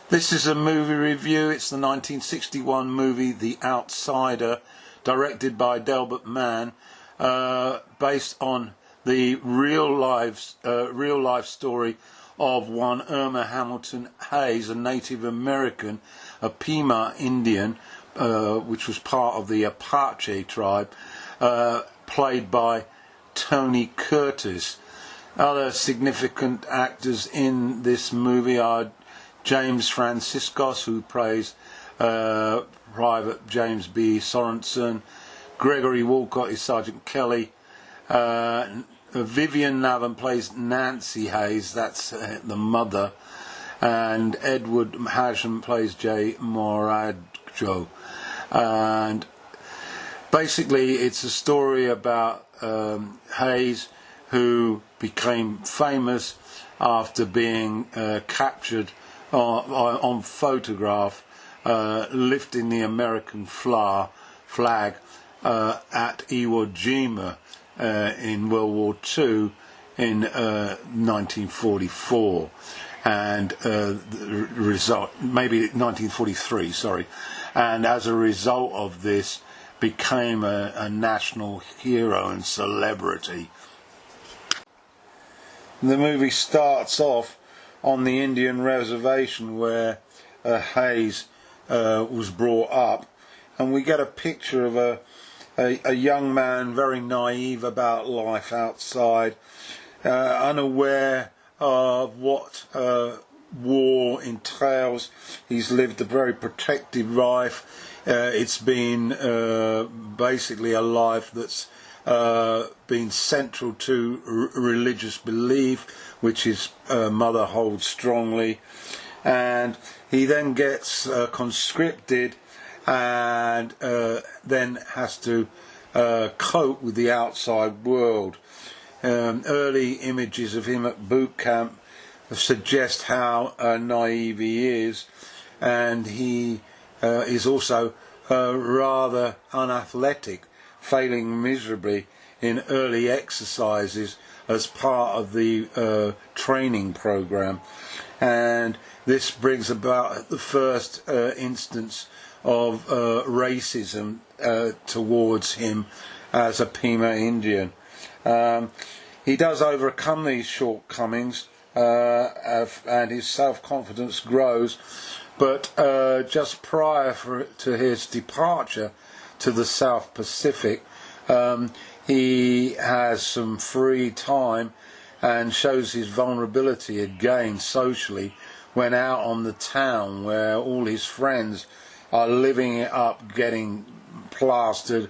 This is a movie review. It's the 1961 movie The Outsider, directed by Delbert Mann, based on the real life story of one Irma Hamilton Hayes, a Native American, a Pima Indian, which was part of the Apache tribe, played by Tony Curtis. Other significant actors in this movie are James Franciscus, who plays Private James B. Sorensen. Gregory Walcott is Sergeant Kelly. Vivian Navin plays Nancy Hayes, that's the mother. And Edward Hasham plays Jay Morajo. And basically it's a story about Hayes, who became famous after being captured on photograph lifting the American flag at Iwo Jima in World War II in 1944, and the result, maybe 1943, sorry, and as a result of this became a national hero and celebrity. The movie starts off on the Indian reservation where Hayes was brought up, and we get a picture of a young man very naive about life outside, unaware of what war entails. He's lived a very protected life. It's been basically a life that's been central to religious belief, which his mother holds strongly, and he then gets conscripted and then has to cope with the outside world. Early images of him at boot camp suggest how naive he is, and he is also rather unathletic, failing miserably in early exercises as part of the training program. And this brings about the first instance of racism towards him as a Pima Indian. He does overcome these shortcomings and his self-confidence grows, but just prior to his departure to the South Pacific, he has some free time and shows his vulnerability again socially when out on the town, where all his friends are living it up, getting plastered,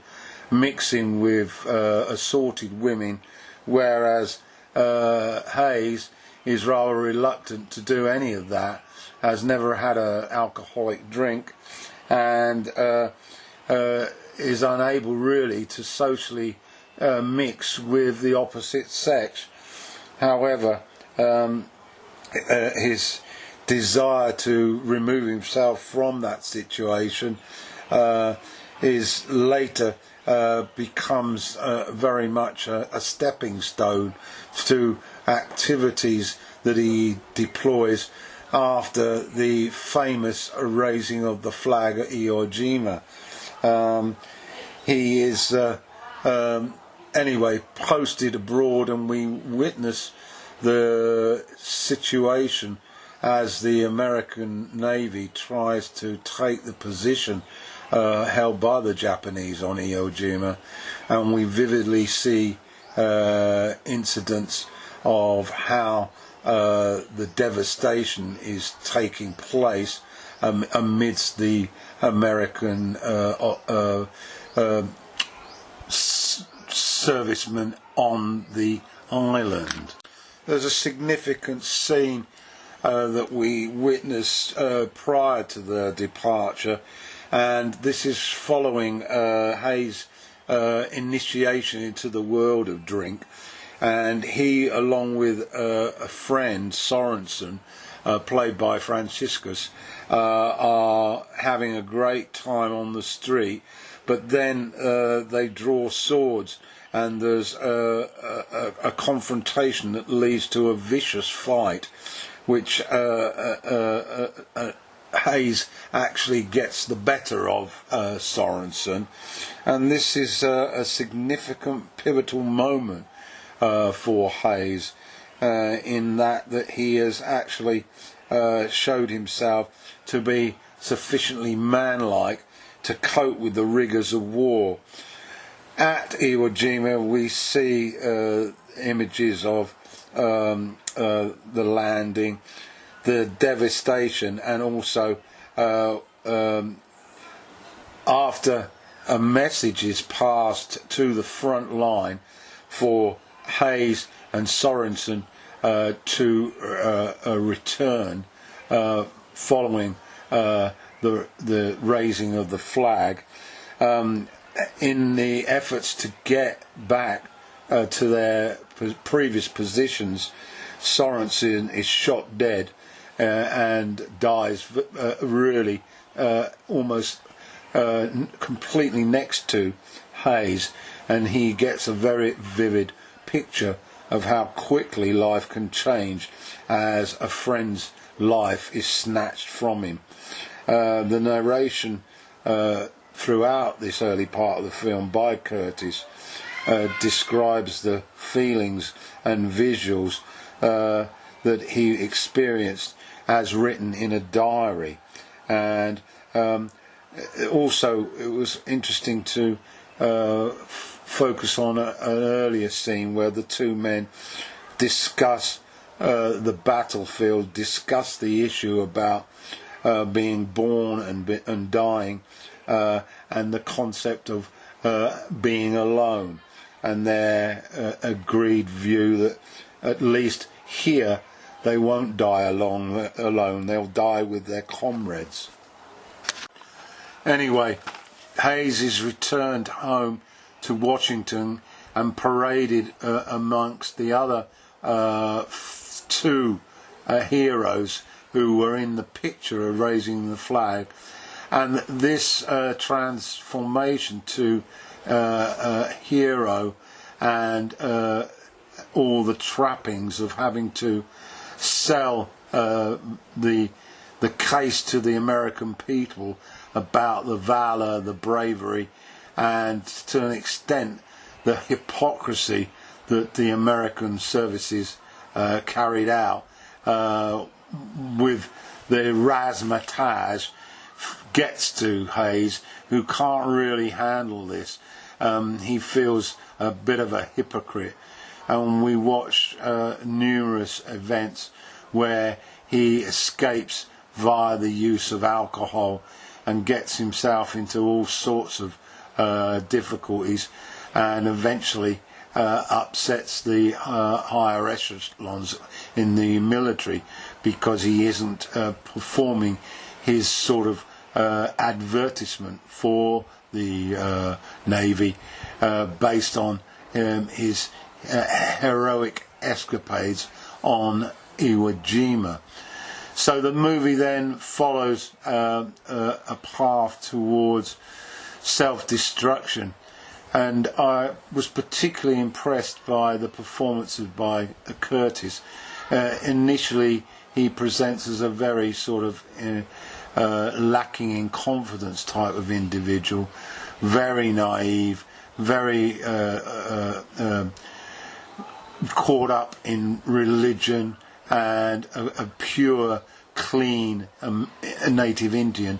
mixing with assorted women, whereas Hayes is rather reluctant to do any of that, has never had an alcoholic drink, and is unable really to socially mix with the opposite sex. However, his desire to remove himself from that situation is later becomes very much a stepping stone to activities that he deploys after the famous raising of the flag at Iwo Jima. He is anyway posted abroad, and we witness the situation as the American Navy tries to take the position held by the Japanese on Iwo Jima, and we vividly see incidents of how the devastation is taking place amidst the American servicemen on the island. There's a significant scene that we witnessed prior to the departure, and this is following Hayes' initiation into the world of drink, and he, along with a friend, Sorensen, played by Franciscus, are having a great time on the street, but then they draw swords, and there's a confrontation that leads to a vicious fight, which Hayes actually gets the better of Sorensen, and this is a significant pivotal moment for Hayes in that he has actually showed himself to be sufficiently manlike to cope with the rigours of war. At Iwo Jima we see images of the landing, the devastation, and also after a message is passed to the front line for Hayes and Sorensen to return following the raising of the flag, in the efforts to get back to their previous positions, Sorensen is shot dead and dies really almost completely next to Hayes, and he gets a very vivid picture of how quickly life can change as a friend's life is snatched from him. The narration throughout this early part of the film by Curtis describes the feelings and visuals that he experienced as written in a diary, and also it was interesting to focus on an earlier scene where the two men discuss the battlefield, discuss the issue about being born and dying, and the concept of being alone, and their agreed view that at least here they won't die alone, they'll die with their comrades. Anyway, Hayes is returned home to Washington and paraded amongst the other two heroes who were in the picture of raising the flag, and this transformation to hero and all the trappings of having to sell the case to the American people about the valour, the bravery, and to an extent the hypocrisy that the American services carried out with the razzmatazz gets to Hayes, who can't really handle this. He feels a bit of a hypocrite, and we watch numerous events where he escapes via the use of alcohol and gets himself into all sorts of difficulties, and eventually upsets the higher echelons in the military because he isn't performing his sort of advertisement for the Navy based on his heroic escapades on Iwo Jima. So the movie then follows a path towards self-destruction, and I was particularly impressed by the performances by Curtis. Initially he presents as a very sort of lacking in confidence type of individual, very naive, very caught up in religion and a pure, clean native Indian,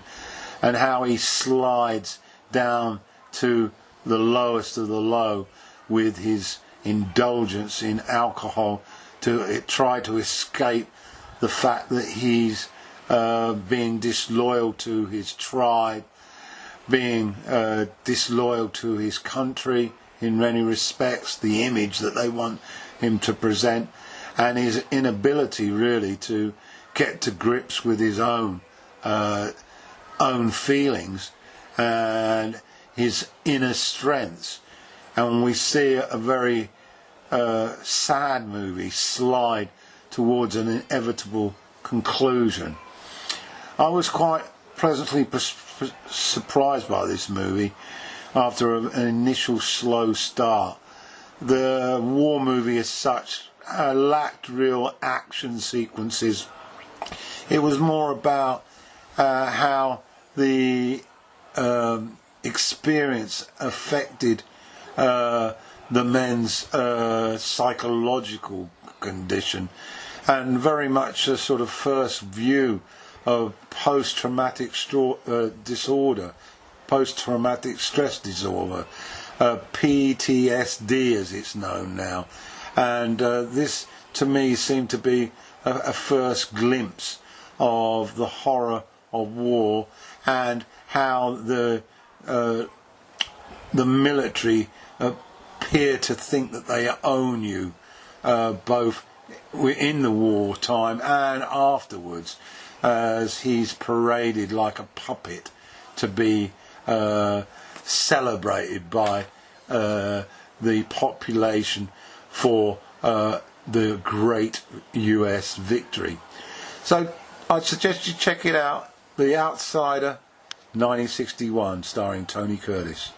and how he slides down to the lowest of the low with his indulgence in alcohol to try to escape the fact that he's being disloyal to his tribe, being disloyal to his country in many respects, the image that they want him to present, and his inability really to get to grips with his own feelings and his inner strengths. And we see a very sad movie slide towards an inevitable conclusion. I was quite pleasantly surprised by this movie after an initial slow start. The war movie as such lacked real action sequences. It was more about how the experience affected the men's psychological condition, and very much a sort of first view of post-traumatic disorder, post-traumatic stress disorder, PTSD as it's known now. And this to me seemed to be a first glimpse of the horror of war, and how the military appear to think that they own you, both in the wartime and afterwards, as he's paraded like a puppet to be celebrated by the population for the great US victory. So I'd suggest you check it out, The Outsider, 1961, starring Tony Curtis.